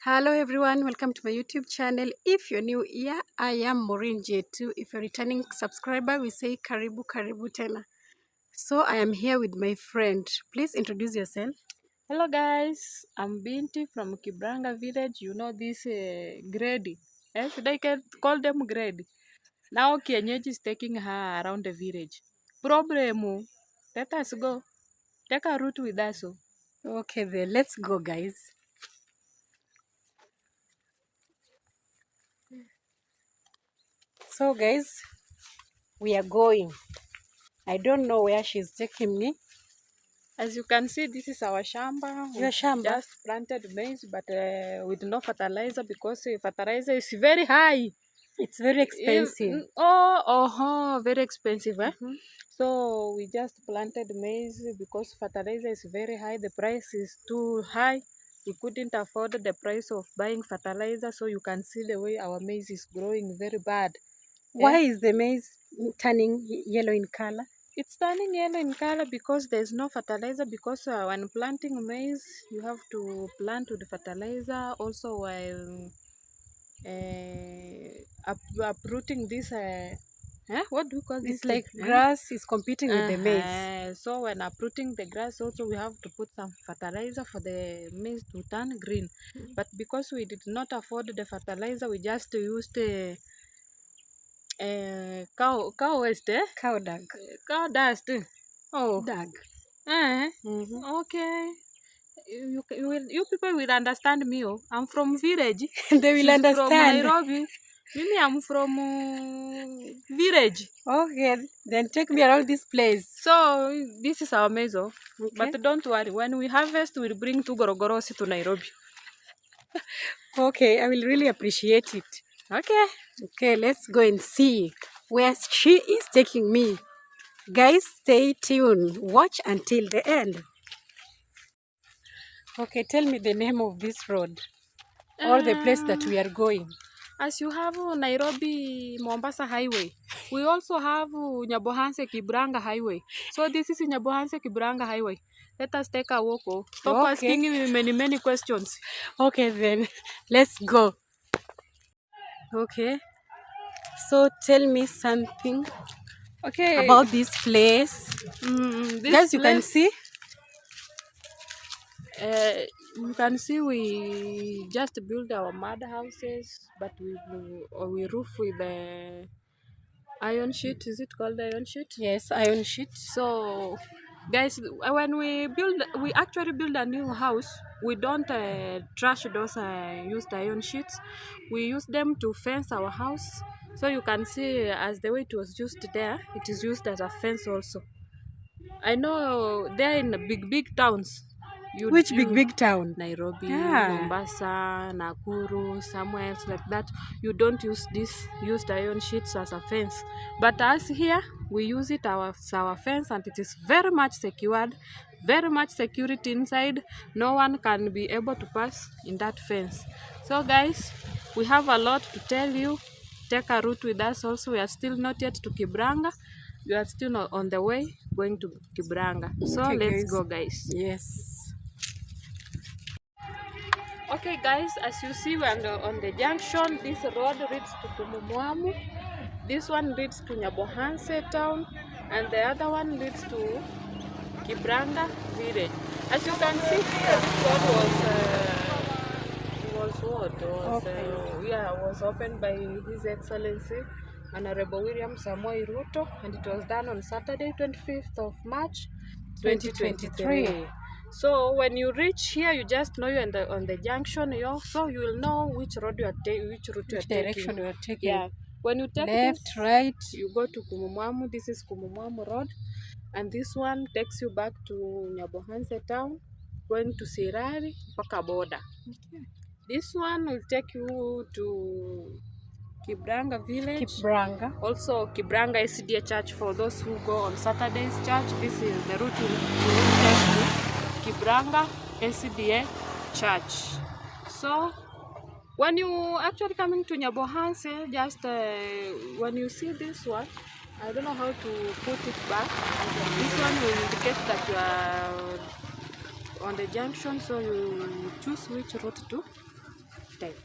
Hello everyone, welcome to my YouTube channel. If you're new here, I am Maureen J2. If you're a returning subscriber, we say karibu karibu tena. So I am here with my friend. Please introduce yourself. Hello guys, I'm Binti from Kibranga village. You know this grade. Should I call them grade? Now Kienyeji is taking her around the village. Problem, let us go. Take a route with us. Okay then, let's go guys. So guys, we are going. I don't know where she's taking me. As you can see, this is our shamba. Your shamba? Just planted maize, but with no fertilizer because fertilizer is very high. It's very expensive. Very expensive. Mm-hmm. So we just planted maize because fertilizer is very high. The price is too high. We couldn't afford the price of buying fertilizer. So you can see the way our maize is growing very bad. Why is the maize turning yellow in color? It's turning yellow in color because there's no fertilizer. Because when planting maize, you have to plant with fertilizer. Also, while uprooting this what do we call this? It's like grass is competing with the maize. So when uprooting the grass, also we have to put some fertilizer for the maize to turn green. But because we did not afford the fertilizer, we just used cow waste, Cow dung. cow dust. Oh, Dung. Okay. You people will understand me. Oh, I'm from village. They will She's understand. from Nairobi. Mimi, I'm from village. Okay, then take me around this place. So this is our maize. Okay. Okay. But don't worry, when we harvest, we'll bring 2 gorogorosi to Nairobi. Okay, I will really appreciate it. Okay. Okay, let's go and see where she is taking me. Guys, stay tuned. Watch until the end. Okay, tell me the name of this road or the place that we are going. As you have Nairobi Mombasa Highway, we also have Nyabohanse Kibranga Highway. So this is Nyabohanse Kibranga Highway. Let us take a walk. Stop asking me many questions. Okay then, let's go. Okay, so tell me something about this place. Guys, you can see. You can see we just build our mud houses, but we roof with the iron sheet. Is it called iron sheet? Yes, iron sheet. So guys, when we actually build a new house, we don't trash those used iron sheets. We use them to fence our house. So you can see as the way it was used there, it is used as a fence also. I know they're in the big towns. Which big town? Nairobi, Mombasa, Nakuru, somewhere else like that. You don't use this used iron sheets as a fence. But us here, we use it as our fence, and it is very much secured, very much security inside. No one can be able to pass in that fence. So guys, we have a lot to tell you. Take a route with us also. We are still not yet to Kibranga. We are still on the way going to Kibranga. So okay, let's go guys. Yes. Okay guys, as you see, we're on the junction. This road leads to Kumumwamu. This one leads to Nyabohanse town, and the other one leads to Kibranga village. As you can see here, this road was opened by His Excellency Honorable William Samoei Ruto, and it was done on Saturday, 25th of March, 2023. So when you reach here, you just know you're on the junction. So you will know which road you are taking, which direction you are taking. Yeah. When you take left, right, you go to Kumumwamu. This is Kumumwamu Road, and this one takes you back to Nyabohanse town, going to Sirari, Paka border. Okay. This one will take you to Kibranga village. Kibranga. Also Kibranga SDA church for those who go on Saturday's church. This is the route you will take to Kibranga SDA church. So when you actually coming to Nyabohanse, just when you see this one, I don't know how to put it back. This one will indicate that you are on the junction, so you choose which route to take.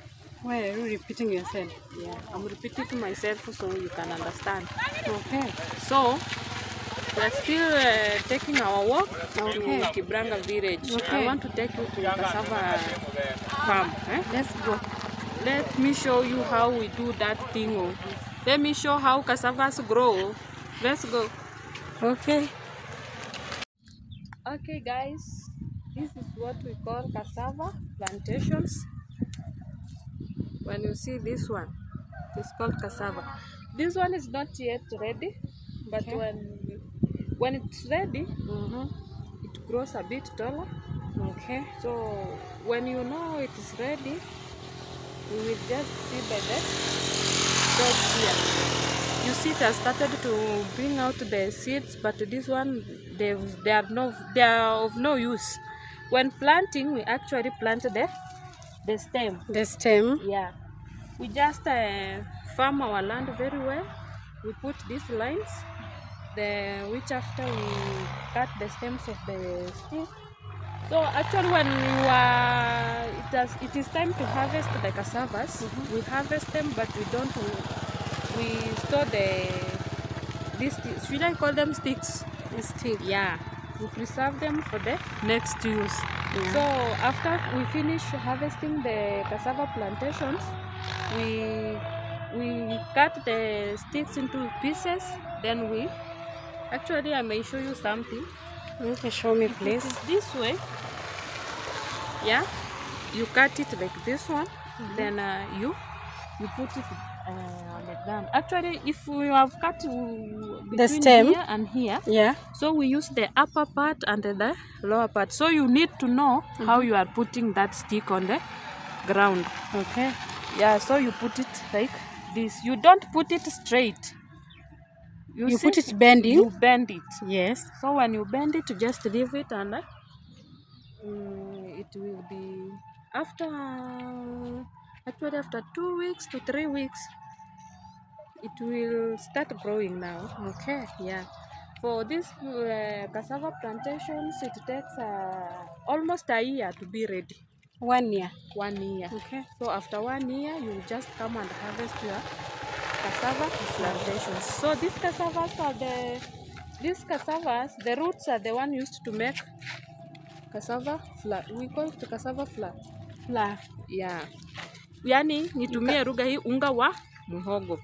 Why are you repeating yourself? Yeah, I'm repeating to myself so you can understand. Okay. So we're still taking our walk Okay. to Kibranga village. Okay. I want to take you to cassava farm. Let's go. Let me show you how we do that thing. Oh. Let me show how cassavas grow. Let's go. Okay. Okay guys, this is what we call cassava plantations. When you see this one, it's called cassava. This one is not yet ready, but Okay. when it's ready, Mm-hmm. it grows a bit taller. Okay. So when you know it is ready, we will just see by the dog here. You see, it has started to bring out the seeds, but this one they are of no use. When planting, we actually plant the stem. The stem. Yeah, we just farm our land very well. We put these lines, which after we cut the stems of the stick. So actually, when it is time to harvest the cassavas, we harvest them, but we don't. We store should I call them sticks? A stick. Yeah, we preserve them for the next use. Yeah. So after we finish harvesting the cassava plantations, we cut the sticks into pieces. Then I may show you something. Okay, show me, It please. is this way. Yeah, you cut it like this one. Then you put it on the ground. Actually, if we have cut between stem. here and here, Yeah. so we use the upper part and the lower part. So you need to know how you are putting that stick on the ground. Okay. Yeah, so you put it like this. You don't put it straight. You see? put it bending. You bend it. Yes. So when you bend it, you just leave it and it will be after 2 weeks to 3 weeks it will start growing now. Okay. Yeah, for this cassava plantations it takes almost a year to be ready. 1 year. 1 year. Okay. So after 1 year you just come and harvest your cassava plantations. So these cassavas the roots are the one used to make cassava flour. We call it cassava flour. Flour. Yeah. Yani nitumie lugha hii unga wa muhogo.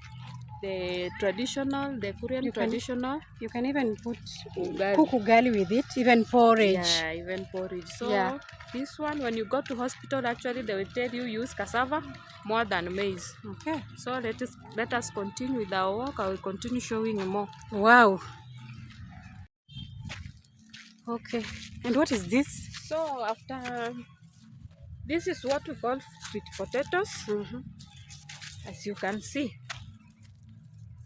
The Korean traditional. You can even put Ugali. cook ugali with it, even porridge. Yeah, even porridge. So Yeah. this one, when you go to hospital, actually they will tell you use cassava more than maize. Okay. So let us continue with our work. I will continue showing you more. Wow. Okay. And what is this? So after this is what we call sweet potatoes. As you can see,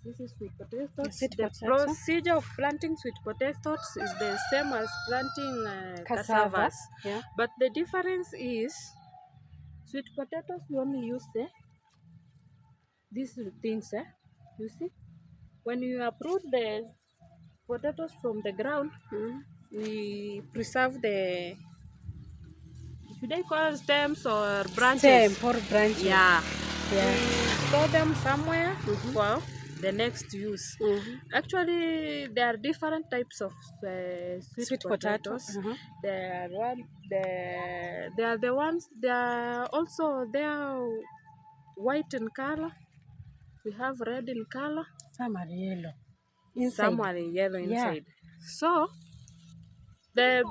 this is sweet potatoes. The procedure of planting sweet potatoes is the same as planting cassavas. Yeah. But the difference is sweet potatoes we only use these things. You see, when you uproot the potatoes from the ground, we preserve the, should I call stems or branches? Stem or branches. Yeah. Yeah. We store them somewhere for the next use. Actually, there are different types of sweet potatoes. They are the ones. They are white in color. We have red in color. Some are yellow. Inside. Some are yellow inside. So the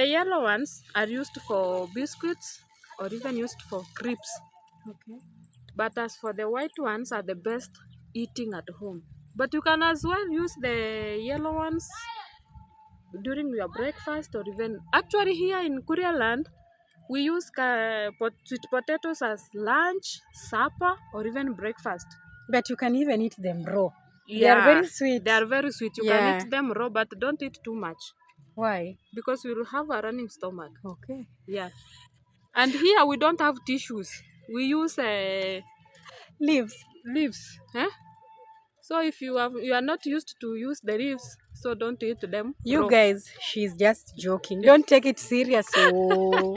yellow ones are used for biscuits or even used for crepes. Okay. But as for the white ones are the best eating at home. But you can as well use the yellow ones during your breakfast or even actually here in Korea land we use sweet potatoes as lunch, supper or even breakfast. But you can even eat them raw. Yeah, they are very sweet. They are very sweet. You can eat them raw, but don't eat too much. Why? Because you will have a running stomach. Okay. Yeah. And here we don't have tissues. We use leaves. So if you are not used to use the leaves, so don't eat them You raw. guys, she's just joking. Don't take it serious. Oh.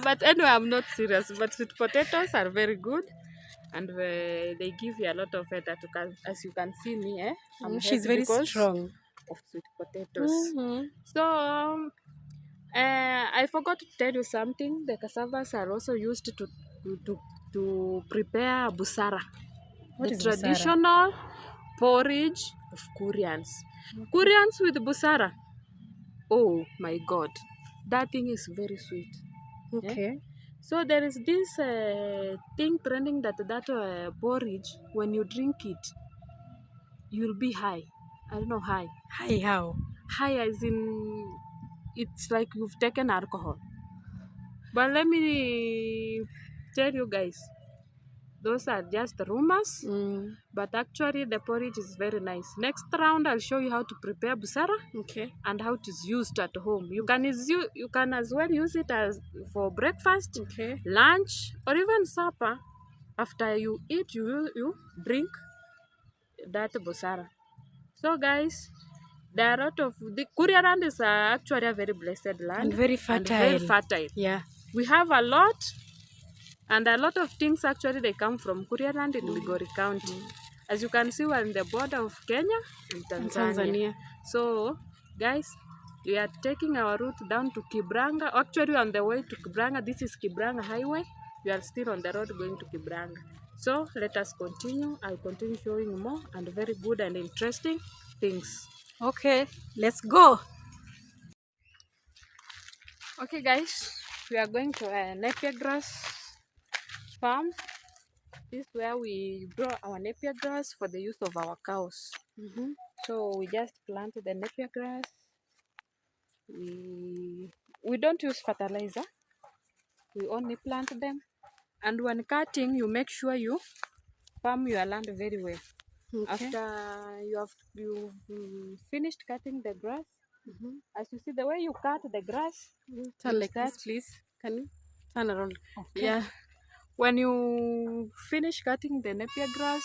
But anyway, I'm not serious. But sweet potatoes are very good, and they give you a lot of fat. As you can see me, I'm She's healthy very because strong. of sweet potatoes. Mm-hmm. So I forgot to tell you something. The cassavas are also used to, to prepare busara, What the is busara? traditional porridge of Koreans. Koreans with busara. Oh my God, that thing is very sweet. Eh? Okay. So there is this thing trending that porridge, when you drink it, you'll be high. I don't know high. Hi, how? High as in it's like you've taken alcohol. But let me tell you guys, those are just rumors. Mm, But actually, the porridge is very nice. Next round, I'll show you how to prepare busara okay. and how it is used at home. You can as well use it as for breakfast, Okay. lunch, or even supper. After you eat, you drink that busara. So, guys, there are a lot of the Korea land is actually a very blessed And land very and very fertile. fertile. Yeah. We have a lot, and a lot of things actually they come from Korea land in Migori County. As you can see, we're in the border of Kenya and And Tanzania. Tanzania. So, guys, we are taking our route down to Kibranga. Actually, on the way to Kibranga, this is Kibranga Highway. We are still on the road going to Kibranga. So, let us continue. I'll continue showing more and very good and interesting things. Okay. Let's go. Okay, guys, we are going to a napier grass farm. This is where we grow our napier grass for the use of our cows. Mm-hmm. So we just planted the napier grass. We don't use fertilizer. We only plant them. And when cutting, you make sure you farm your land very well. Okay. After you finished cutting the grass, Mm-hmm. as you see the way you cut the grass, Turn you like start. this, please. Can you turn around? Okay. Yeah. When you finish cutting the napier grass,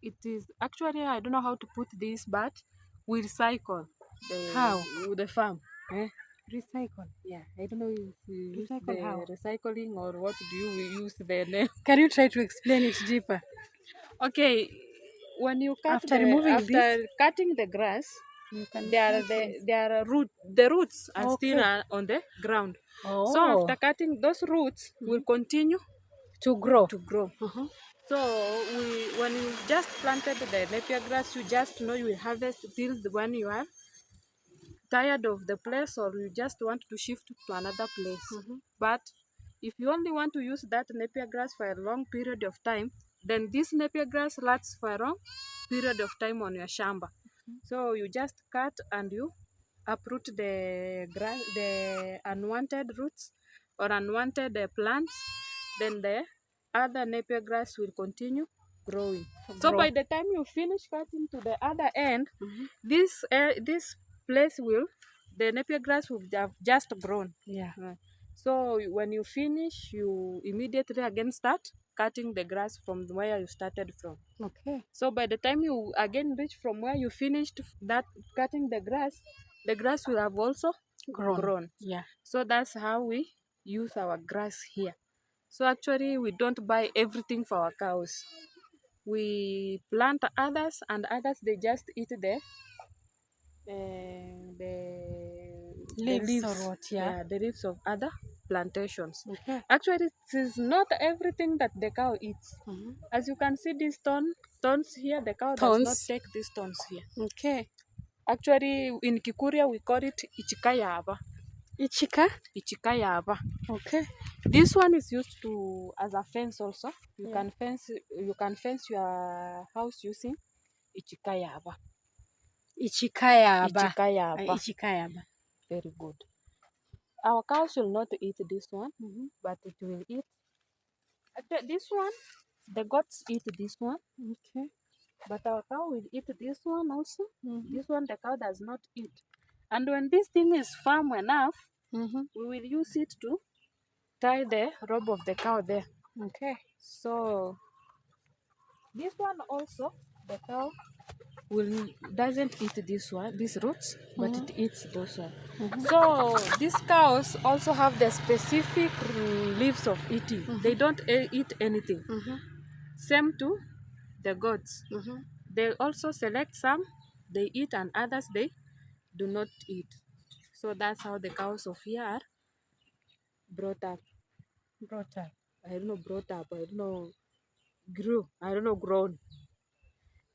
it is actually, I don't know how to put this, but we recycle How? the farm. Recycle. Yeah, I don't know if we use Recycle how? the recycling or what do you use the name. Can you try to explain it deeper? Okay, when you cut After removing this, after cutting the grass, you can there are the roots are still Okay. on the ground. So Oh, after cutting, those roots will continue to grow. to grow. Uh-huh. So when you just planted the napier grass, you just know you will harvest till when you are tired of the place or you just want to shift to another place. Mhm. But if you only want to use that napier grass for a long period of time, then this napier grass lasts for a long period of time on your shamba. So you just cut and you uproot the grass, the unwanted roots or unwanted plants. Then the other napier grass will continue growing. So Grow. by the time you finish cutting to the other end, Mhm. this place will the napier grass will have just grown. Yeah. So when you finish, you immediately again start cutting the grass from where you started from. Okay. So by the time you again reach from where you finished that cutting the grass will have also grown. Yeah. So that's how we use our grass here. So actually we don't buy everything for our cows. We plant others and others they just eat the Leaves or leaves. what? Yeah. The leaves of other plantations. Okay. Actually, it is not everything that the cow eats. Mhm. As you can see these thorns here, the cow does not Thorns. take these thorns here. Okay. Actually, in Kikuria, we call it ichikayaba. Ichika. Ichikayaba. Okay. This one is used to as a fence also. You Yeah. can fence your house using ichikayaba. Ichikayaba. Ichikayaba. Ichikayaba. Very good. Our cows will not eat this one, Mhm. but it will eat. Actually, this one, the goats eat this one, Okay. but our cow will eat this one also. Mhm. This one the cow does not eat. And when this thing is firm enough, Mhm. we will use it to tie the robe of the cow there. Okay. So this one also, the cow doesn't eat these roots, but it eats those one. So these cows also have the specific leaves of eating. They don't eat anything. Same to the goats. They also select some they eat and others they do not eat. So that's how the cows of here are brought up. Brought up. I don't know brought up. I don't know grew. I don't know grown.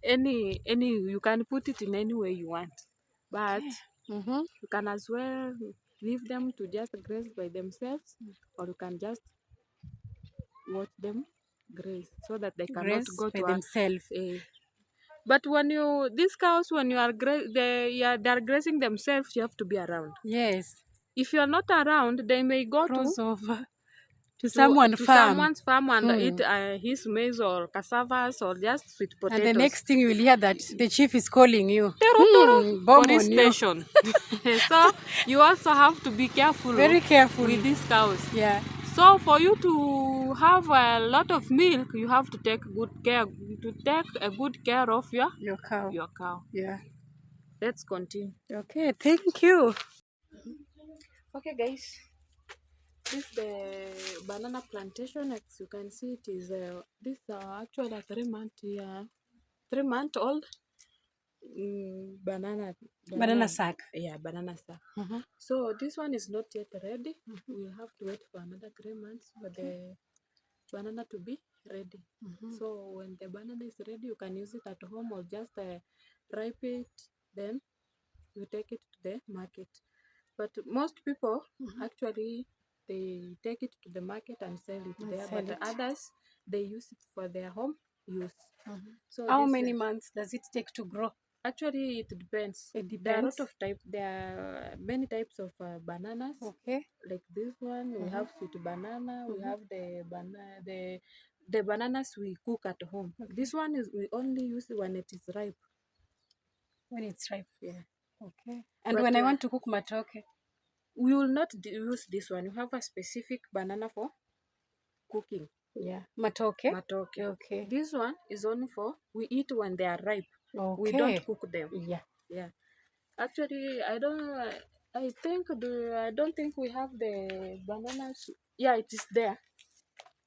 Any you can put it in any way you want, but you can as well leave them to just graze by themselves, or you can just watch them graze so that they cannot Graze go by to themselves. but when these cows when you are they are grazing themselves, you have to be around. Yes. If you are not around, they may go Cross over to to farm. someone's farm and eat his maize or cassavas or just sweet potatoes. And the next thing you will hear that the chief is calling you. Bomb on police you. station. So you also have to be careful. Very careful with these cows. Yeah. So for you to have a lot of milk, you have to take a good care of your cow. Yeah. Let's continue. Okay, thank you. Okay, guys. This is the banana plantation. As you can see, it is this actually a 3-month old banana sack. Yeah, banana sack. So this one is not yet ready. We'll have to wait for another 3 months for the banana to be ready. So when the banana is ready, you can use it at home or just ripe it, then you take it to the market. But most people actually they take it to the market and sell it there, but others they use it for their home use. So how many months does it take to grow? Actually, it depends. It depends. There are a lot of types. There are many types of bananas. Okay. Like this one, we have sweet banana. We have the bananas we cook at home. This one is we only use it when it is ripe. When it's ripe. Yeah. Okay. And But when I want to cook matoke, we will not use this one. You have a specific banana for cooking. Yeah. Matoke. Okay. This one is only for we eat when they are ripe. Okay. We don't cook them. Yeah. Actually, I don't think we have the bananas. Yeah, it is there.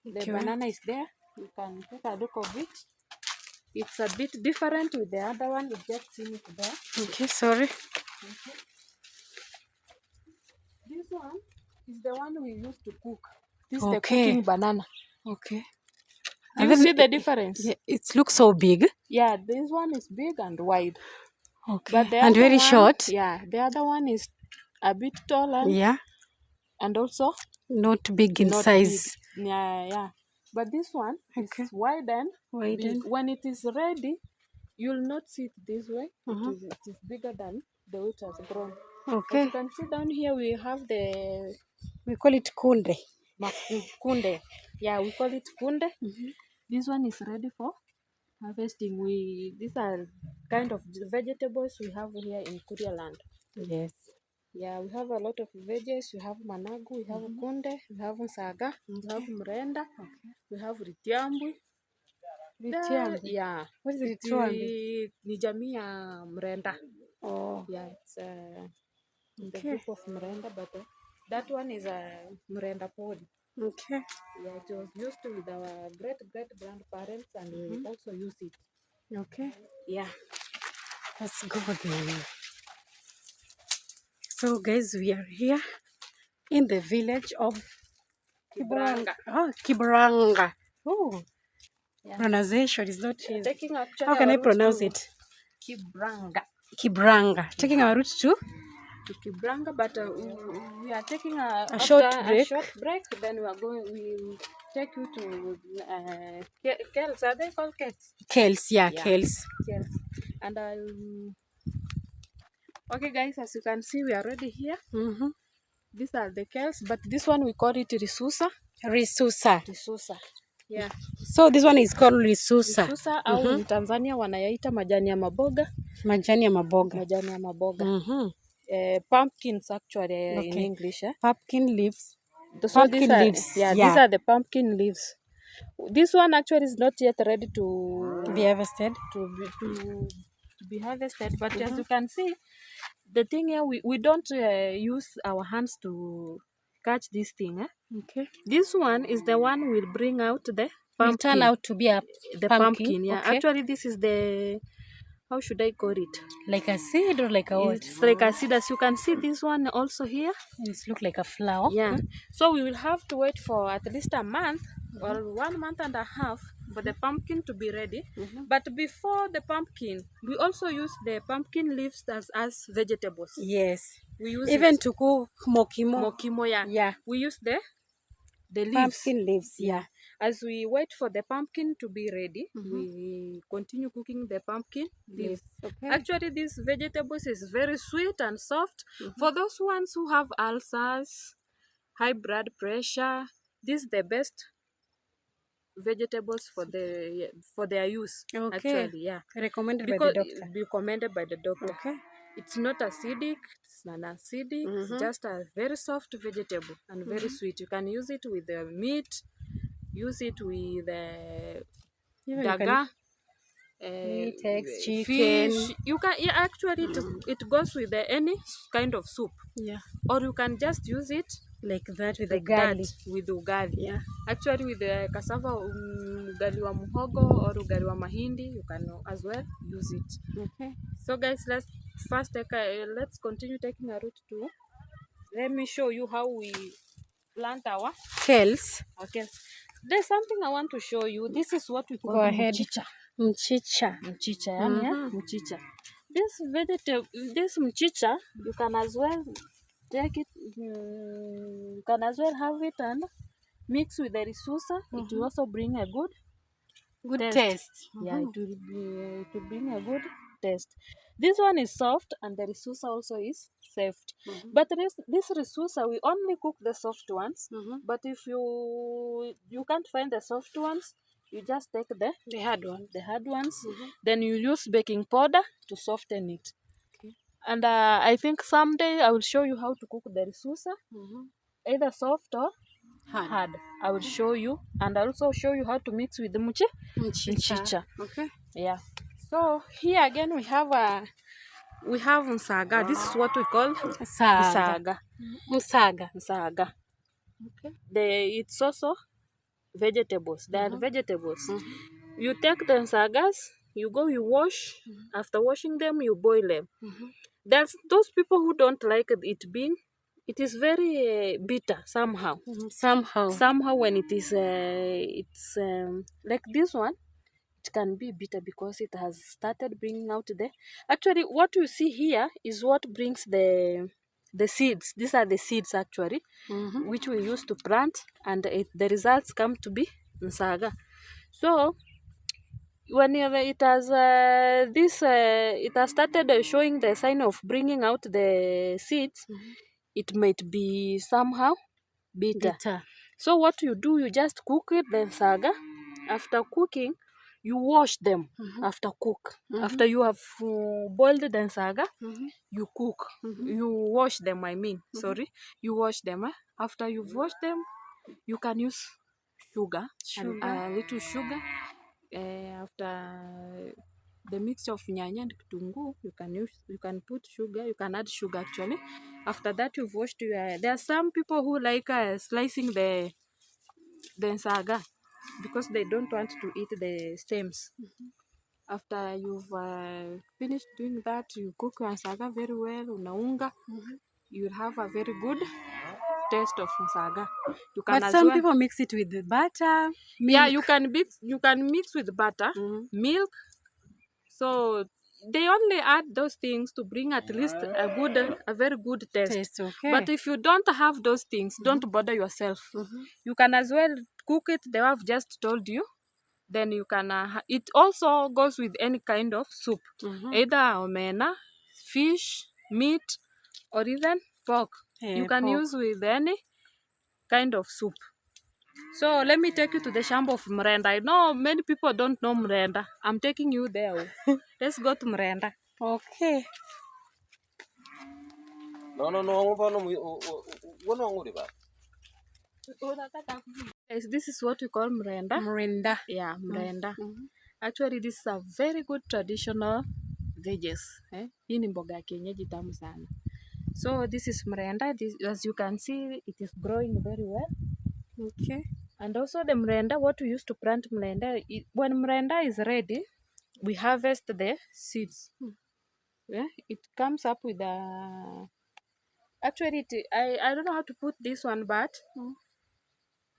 The banana is there. You can take a look of it. It's a bit different with the other one. You've just seen it there. Okay, sorry. This one is the one we used to cook. This is Okay. the cooking banana. Okay. Do you see the difference? Yeah, it looks so big. Yeah, this one is big and wide. Okay. But the And other very one, short. Yeah, the other one is a bit taller. Yeah. And also not big in not size. big. Yeah. But this one is wide and big. When it is ready, you'll not see it this way. It is bigger than the way it has grown. Okay. As you can see down here, we have we call it kunde. Kunde. Yeah, we call it kunde. This one is ready for harvesting. These are kind of vegetables we have here in Kuria land. Yes. Yeah, we have a lot of veggies. We have managu, we have kunde, we have saga, we have mrenda, we have ritiambwi. Ritiambwi? Yeah. What is ritiambwi? Ni jamii ya mrenda. Oh. Yeah, it's the group of mrenda, but that one is a mrenda podi. Okay. Yeah, it was used with our great grandparents, and we also use it. Okay. Yeah. Let's go then. So guys, we are here in the village of Kibranga. Kibranga. Oh, yeah. Pronunciation is not easy. How can I pronounce it? Kibranga. Taking our route to Kibranga, but we are taking a short break. Then we take you to Kales. Are they called Kales? Kales, yeah, Kales. And okay, guys, as you can see, we are already here. These are the Kales, but this one we call it Risusa. Yeah. So this one is called Risusa. Risusa au in Tanzania wanayaita majani ya maboga. Majani ya maboga. Majani ya maboga. Pumpkins actually in English. Pumpkin leaves. So these are the pumpkin leaves. This one actually is not yet ready to Be harvested. to be harvested, but as you can see, the thing here, we don't use our hands to catch this thing. Okay. This one is the one will bring out the Will turn pumpkin. out to be a The pumpkin. yeah. Okay. Actually, this is the, how should I call it? Like a seed or like a what? It's like a seed. As you can see, this one also here. It's look like a flower. Yeah. So we will have to wait for at least a month or 1 month and a half for the pumpkin to be ready. But before the pumpkin, we also use the pumpkin leaves as vegetables. Yes. We use Even it. to cook mokimo. Mokimo, yeah. Yeah. We use the leaves. Pumpkin leaves. Yeah. As we wait for the pumpkin to be ready, Mhm. we continue cooking the pumpkin leaves. Okay. Actually, these vegetables is very sweet and soft. For those ones who have ulcers, high blood pressure, this is the best vegetables for their use. Okay. Actually, yeah. Recommended by Because the doctor. recommended by the doctor. Okay. It's not acidic, it's non-acidic, it's just a very soft vegetable and very sweet. You can use it with the meat, use it with Even you can daga, eat eggs, chicken. fish. You can, yeah, actually it goes with any kind of soup, Yeah. or you can just use it Like that with the like garlic. that with ugali. Yeah. Actually, with the cassava, ugali wa muhogo or ugali wa mahindi, you can as well use it. Okay. So guys, let's let's continue taking a route to. Let me show you how we plant our Kales. okay. There's something I want to show you. This is what we call Go ahead. mchicha. Mchicha. Mchicha, yeah, mchicha. This vegetable, this mchicha, you can as well take it. You can as well have it and mix with the risusa. It will also bring a good taste. Yeah, it will bring a good taste. This one is soft and the risusa also is soft. But this risusa, we only cook the soft ones. But if you can't find the soft ones, you just take The hard one. the hard ones. Then you use baking powder to soften it. Okay. And I think someday I will show you how to cook the risusa, either soft or hard. I will show you, and I'll also show you how to mix with the mchicha. Okay. Yeah. So here again we have msaga. This is what we call Saga. msaga. Msaga. Msaga. Okay. It's also vegetables. They are vegetables. You take the msagas, you wash. After washing them, you boil them. There's those people who don't like it being. It is very bitter somehow. Somehow when it is it's like this one, it can be bitter because it has started bringing out actually what you see here is what brings the seeds. These are the seeds actually, which we use to plant, and the results come to be nsaga. So when it has it has started showing the sign of bringing out the seeds, it might be somehow bitter. So what you do, you just cook it, the nsaga. After cooking, you wash them. After after you have boiled the nsaga, you cook. You wash them, I mean. Sorry, you wash them. After you've washed them, you can use sugar. And a little sugar. After the mixture of nyanya and kitunguu, you can put sugar. You can add sugar actually. After that, you've washed there are some people who like slicing the nsaga because they don't want to eat the stems. After you've finished doing that, you cook your nsaga very well. Unaunga, you'll have a very good taste of nsaga. You can But some people mix it with butter. Milk. Yeah, you can mix with butter, milk. So they only add those things to bring at least a very good taste. Okay. But if you don't have those things, don't bother yourself. You can as well cook it the way I've just told you. Then you can it also goes with any kind of soup, either omena, fish, meat, or even pork. You can use with any kind of soup. So let me take you to the shamba of Mrenda. I know many people don't know Mrenda. I'm taking you there. Let's go to Mrenda. Okay. No. Guys, this is what we call mrenda. Mrenda. Yeah, mrenda. Mhm. Actually, this is a very good traditional veggies. Hii ni mboga ya kienyeji tamu sana. So this is mrenda. This, as you can see, it is growing very well. Okay. And also the mrenda, what we used to plant mrenda, when mrenda is ready, we harvest the seeds. Yeah, it comes up with a... Actually, I don't know how to put this one, but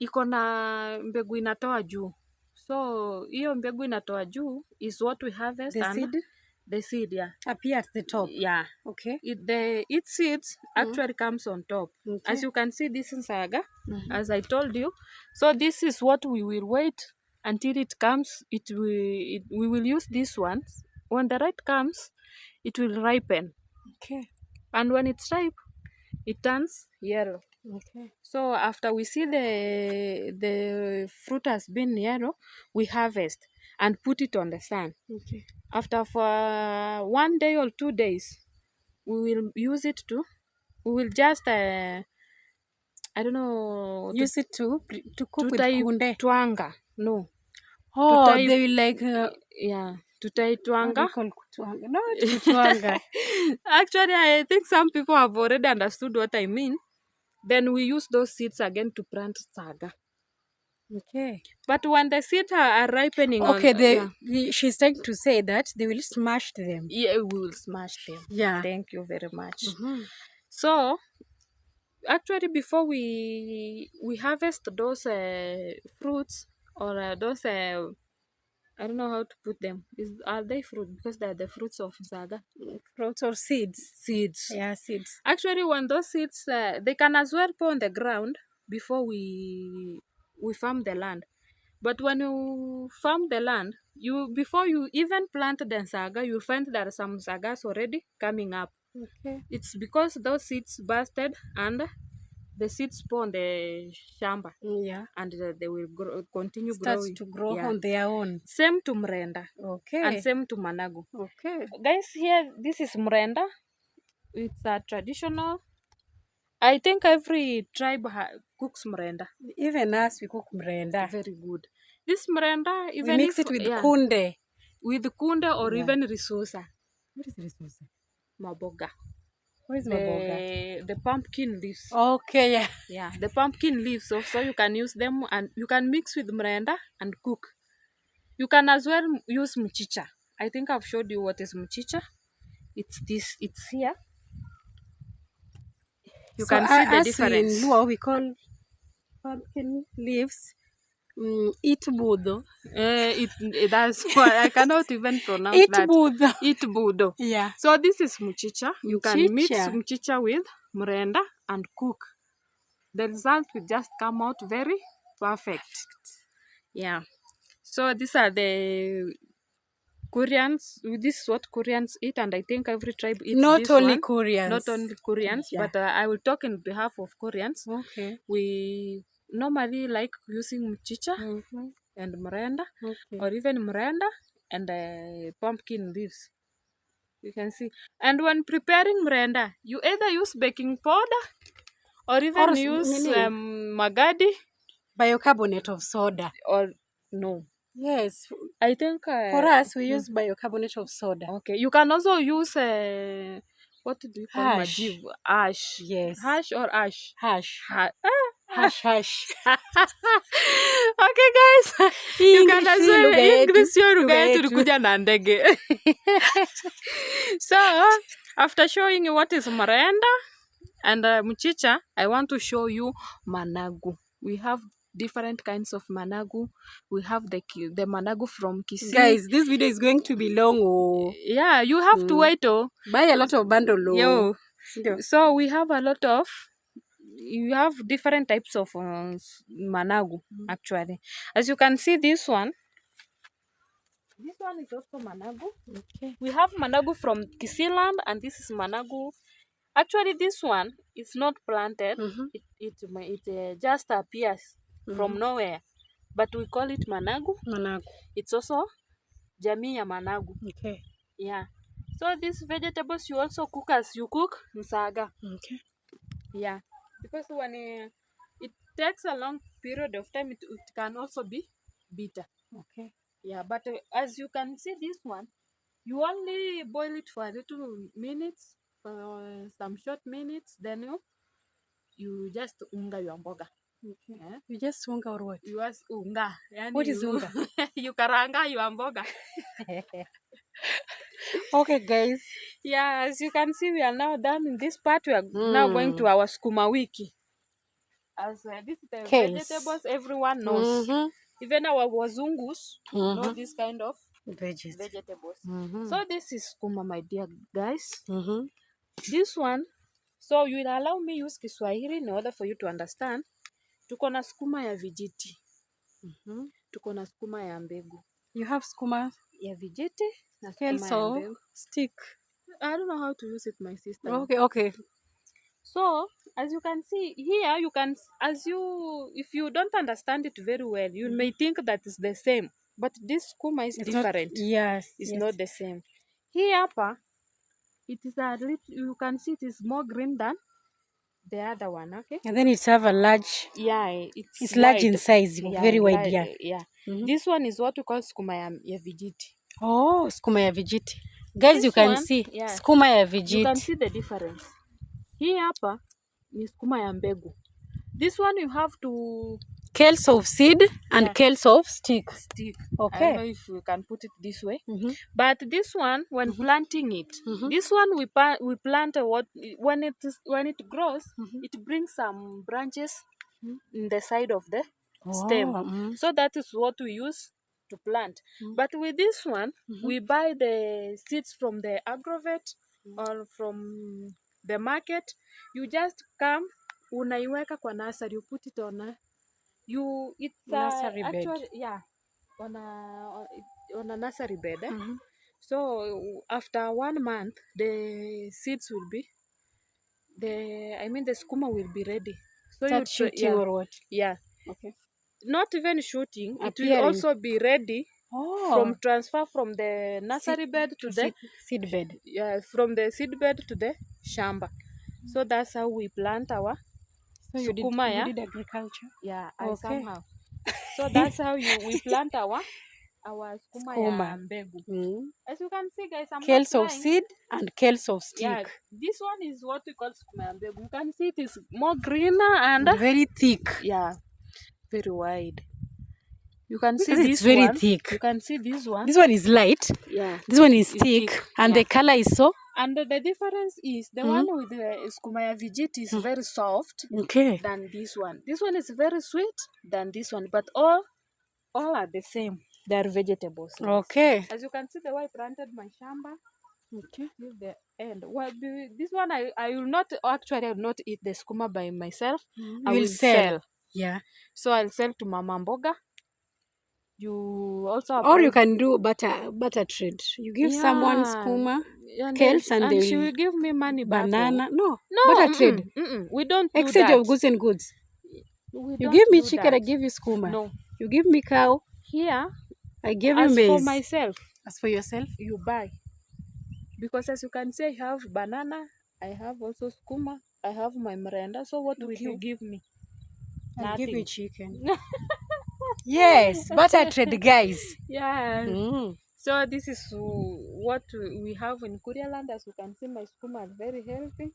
iko na mbegu inatoa juu. So hiyo mbegu inatoa juu is what we harvest. The and seed the seed, yeah. up here at the top. Yeah. Okay. Its seeds actually comes on top. Okay. As you can see, this is saga, as I told you. So this is what we will wait until it comes. We will use this one. When the right comes, it will ripen. Okay. And when it's ripe, it turns yellow. Okay. So after we see the fruit has been yellow, we harvest and put it on the sun. Okay. After for 1 day or 2 days, we will use it to, we will just I don't know, Use it to cook with kunde. twanga. No. Oh, they will like yeah, tutai what do twanga. you call kutwanga? No, kutwanga. Actually, I think some people have already understood what I mean. Then we use those seeds again to plant saga. Okay. But when the seeds are ripening, okay, she's trying to say that they will smash them. Yeah, we will smash them. Yeah. Thank you very much. Mm-hmm. So actually, before we harvest those fruits or those I don't know how to put them. Are they fruit? Because they are the fruits of saga. Fruits or seeds? Seeds. Yeah, seeds. Actually, when those seeds, they can as well put on the ground before we farm the land. But when you farm the land, before you even plant the saga, you find there are some sagas already coming up. Okay. It's because those seeds busted and the seeds spawn on the shamba. Yeah. And they will continue Starts growing. to grow Yeah. on their own. Same to mrenda. Okay. And same to managu. Okay. Guys, here, this is mrenda. It's a traditional. I think every tribe cooks mrenda. Even us, we cook mrenda. Very good. This mrenda, even we mix it with kunde. With kunde or even risosa. What is risosa? Maboga. What is maboga? The pumpkin leaves. Okay, yeah. Yeah, the pumpkin leaves. So you can use them and you can mix with mrenda and cook. You can as well use mchicha. I think I've showed you what is mchicha. It's this. It's here. You can see the difference. In Luo, we call pumpkin leaves itbudo. That's why I cannot even pronounce itbudo. That. Itbudo. Yeah. So this is mchicha. You can mix mchicha with mrenda and cook. The result will just come out very perfect. Yeah. So these are the Koreans. This is what Koreans eat, and I think every tribe eats not this only one. Koreans. Not only Koreans, yeah. but I will talk in behalf of Koreans. Okay. We normally like using mchicha and mrenda, or even mrenda and pumpkin leaves. You can see. And when preparing mrenda, you either use baking powder or even use magadi. Bicarbonate of soda. Or no. Yes. I think for us, we use bicarbonate of soda. Okay. You can also use what do you call hash? Ash. Yes. Hash or ash? Hash. Hash. Okay, guys. You can as well English tulikuja na ndege. So, after showing you what is mrenda and mchicha, I want to show you managu. We have different kinds of managu. We have the managu from Kisii. Guys, this video is going to be long. Oh. Yeah, you have to wait. Oh, buy a lot of bundle. Oh. Yo. So we have a lot of. You have different types of managu actually. As you can see, this one. This one is also managu. Okay. We have managu from Kisii land, and this is managu. Actually, this one is not planted. It just appears from nowhere, but we call it managu. Managu. It's also jamii ya managu. Okay. Yeah. So these vegetables you also cook as you cook saga. Okay. Yeah. Because when takes a long period of time. It can also be bitter. Okay. Yeah, but as you can see, this one, you only boil it for a little minutes, for some short minutes, then you just unga your mboga. Okay. Yeah? You just unga or what? You just unga. Yani What is unga? you karanga your mboga. Okay, guys. Yeah, as you can see, we are now done in this part. We are now going to our skuma wiki. As this is the Kales. vegetables everyone knows. Even our wazungus know this kind of vegetables. So this is skuma, my dear guys. This one, so you will allow me use Kiswahili in order for you to understand. Tuko na skuma ya vijiti. Tuko na skuma ya mbegu. You have skuma Ya vijiti na skuma also ya mbegu. stick. I don't know how to use it, my sister. Okay. So as you can see here, you can, if you don't understand it very well, you may think that it's the same, but this skuma is different. It's not the same. Here, it is a little, you can see it is more green than the other one. Okay. And then it's have a large. Yeah, it's large in size, very wide. Yeah. This one is what we call skuma ya vijiti. Oh, skuma ya vijiti. Guys, you can see skuma ya vijiti. You can see the difference. Hii hapa ni skuma ya mbegu. This one you have to kales of seed and kales of stick. Okay. I don't know if we can put it this way. But this one, when planting it, this one we plant when it grows, it brings some branches in the side of the stem. So that is what we use to plant. But with this one, we buy the seeds from the agrovet or from the market. You just come, unaiweka kwa nursery, you put it on a nursery actually bed. Yeah, on a nursery bed. So after 1 month, the seeds will be the skuma will be ready. So start shooting or what? Yeah. Okay. Not even shooting, it will also be ready from transfer from the nursery bed to the seed bed. Yeah, from the seed bed to the shamba. So that's how we plant our skuma. You did agriculture? Yeah, somehow. So that's how we plant our skuma ya mbegu. As you can see, guys, kales of seed and kales of stick. Yeah, this one is what we call skuma ya mbegu. You can see it is more greener and very thick. Yeah, very wide. You can see this very thick. You can see this one. This one is light. Yeah. This one is thick. And the color is so. And the difference is the one with the skuma ya vijiti is very soft than this one. This one is very sweet than this one. But all are the same. They are vegetables. Okay. As you can see, the way I planted my shamba. Okay. Till the end. Well, this one I will not eat the skuma by myself. I will sell. Yeah. So I'll sell to Mama Mboga. You also or you can do butter trade. You give someone skuma, kales, and they she will give me money back. Banana. No, butter trade. We don't do exchange that. of goods and goods. You give me chicken, I give you skuma. No. You give me cow. Here, I give you maize. As for myself. As for yourself? You buy. Because as you can see, I have banana. I have also skuma. I have my merenda. So what will you give me? I'll give you chicken. Yes, butter trade, guys. Yeah. So this is what we have in Kurialand. As you can see, my skuma are very healthy.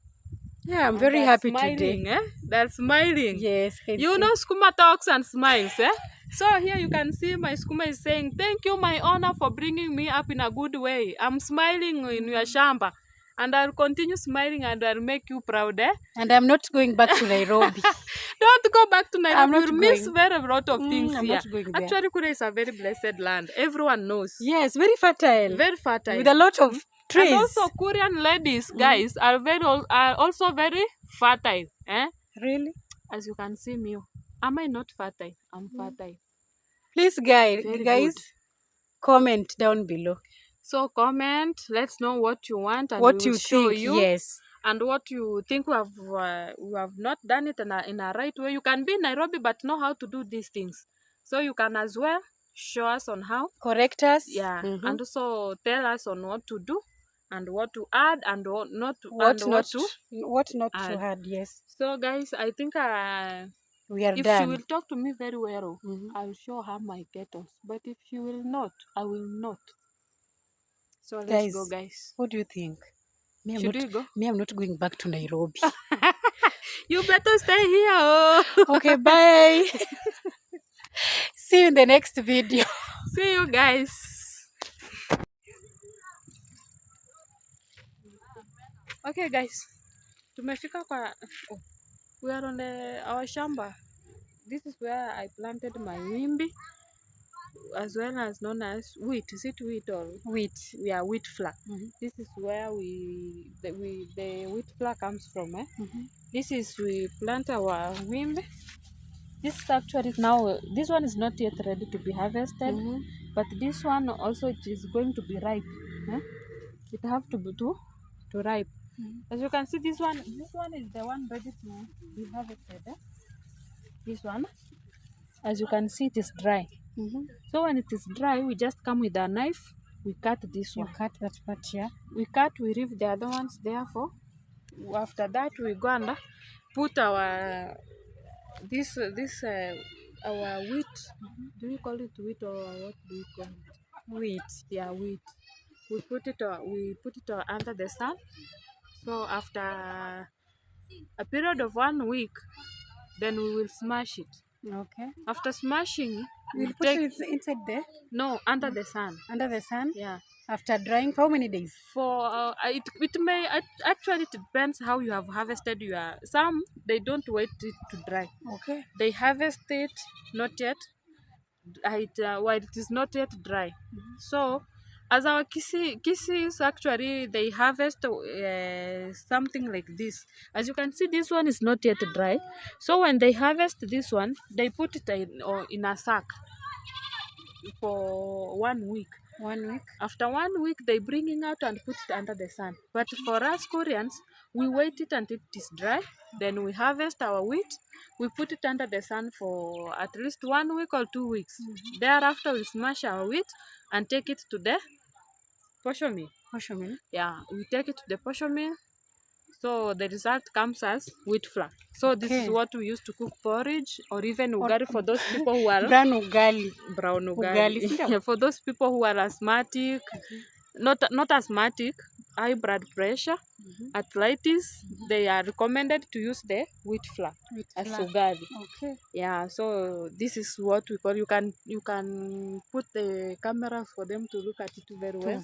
Yeah, I'm very happy smiling, today. They're smiling. Yes. You know, skuma talks and smiles. So here you can see my skuma is saying, "Thank you, my owner, for bringing me up in a good way. I'm smiling in your shamba. And I'll continue smiling and I'll make you proud." And I'm not going back to Nairobi. Don't go back to Nairobi. You'll miss very lot of things I'm here. not going there. Actually, Kure is a very blessed land. Everyone knows. Yes, very fertile. Very fertile. With a lot of trees. And also Korean ladies, guys, are also very fertile. Really? As you can see me. Am I not fertile? I'm fertile. Please, guys, comment down below. So comment, let's know what you want and what we will you show think, you. Yes. And what you think we have not done it in a right way. You can be in Nairobi but know how to do these things. So you can as well show us on how. Correct us. Yeah. And also tell us on what to do and what to add and what not to what not to add. Yes. So guys, I think We are If she done. will talk to me very well, Mhm. I'll show her my kettles. But if she will not, I will not. So let's Guys, go, guys. what do you think? Should we go? I'm not going back to Nairobi. You better stay here. Oh. Okay, bye. See you in the next video. See you guys. Okay guys, tumefika kwa we are on our shamba. This is where I planted my wimbi, as well as known as wheat. Is it wheat or Wheat. yeah, wheat flour? Mm-hmm. This is where the wheat flour comes from. Mm-hmm. This is we plant our wimbi. This is actually now, this one is not yet ready to be harvested, Mm-hmm. but this one also it is going to be ripe. It have to be to ripe. Mm-hmm. As you can see, this one is the one ready to be harvested. This one, as you can see, it is dry. Mm-hmm. So when it is dry, we just come with a knife, we cut this You one. cut that part, yeah? We cut, we leave the other ones there for. After that, we go and put our our wheat. Do you call it wheat or what do you call it? Wheat. Yeah, wheat. We put it under the sun. So after a period of 1 week, then we will smash it. Okay. After smashing, We'll we'll put take it inside there? no under the sun. Under the sun? Yeah. After drying for how many days? For it may actually it depends how you have harvested your. Some they don't wait it to dry. Okay. They harvest it not yet. While it is not yet dry. So, as our kisses actually they harvest something like this. As you can see, this one is not yet dry. So when they harvest this one, they put it in a sack for 1 week. 1 week? After 1 week, they bring it out and put it under the sun. But for us Koreans, we wait it until it is dry. Then we harvest our wheat. We put it under the sun for at least 1 week or 2 weeks. Thereafter, we smash our wheat and take it to the posho mill. Posho mill? Yeah, we take it to the posho mill. So the result comes as wheat flour. So this is what we use to cook porridge or even ugali for those people who are brown ugali. Brown ugali. For those people who are asthmatic, not asthmatic, high blood pressure, arthritis, they are recommended to use the wheat flour as ugali. Okay. Yeah, so this is what we call. You can put the camera for them to look at it very well.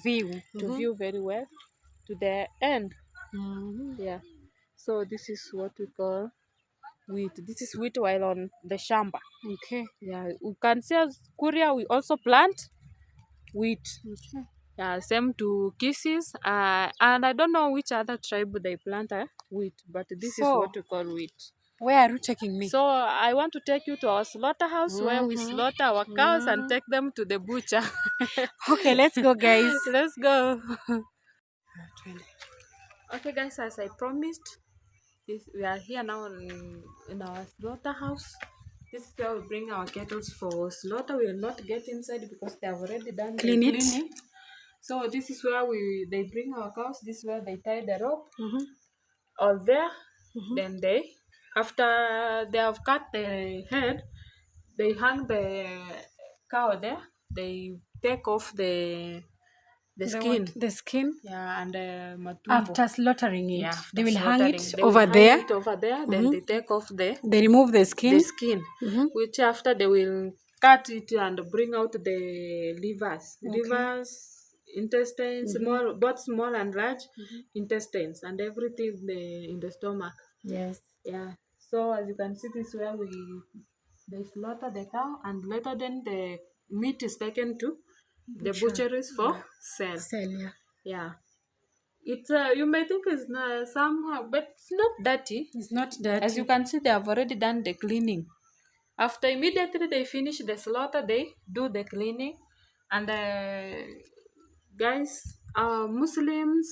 To view very well to the end. Yeah. So this is what we call wheat. This is wheat while on the shamba. Okay. Yeah, we can see as Korea we also plant wheat. Okay. Yeah, same to Kisses. And I don't know which other tribe they plant wheat, but this is what we call wheat. Where are you taking me? So I want to take you to our slaughterhouse where we slaughter our cows and take them to the butcher. Okay, let's go, guys. Let's go. Okay, guys, as I promised, we are here now in our slaughterhouse. This is where we bring our kettles for slaughter. We will not get inside because they have already done the cleaning. So this is where they bring our cows. This is where they tie the rope all there. Then after they have cut the head, they hang the cow there. They take off the skin. The skin? Yeah, and matumbo. After slaughtering it, Yeah, they will hang it they over will there. hang it over there. Then they take off They remove the skin. Which after they will cut it and bring out the livers, intestines, both small and large intestines, and everything in the stomach. Yes. Yeah. So as you can see, this is where they slaughter the cow, and later then the meat is taken to the butcheries for sale. Yeah. Yeah. It's you may think it's somehow, but it's not dirty. It's not dirty. As you can see, they have already done the cleaning. After immediately they finish the slaughter, they do the cleaning. And guys, Muslims,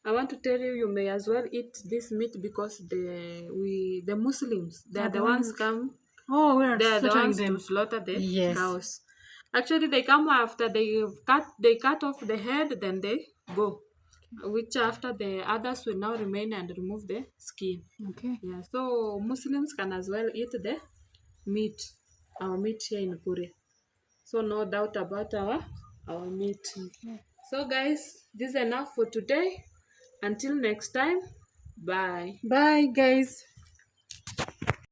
I want to tell you, you may as well eat this meat because the Muslims, they are the ones come. Oh, we are they are the ones them. to slaughter the cows. Actually, they come after they cut off the head, then they go. which after the others will now remain and remove the skin. Okay. Yeah, so Muslims can as well eat the meat, our meat here in Kure. So no doubt about our meat. Okay. So guys, this is enough for today. Until next time, bye. Bye, guys.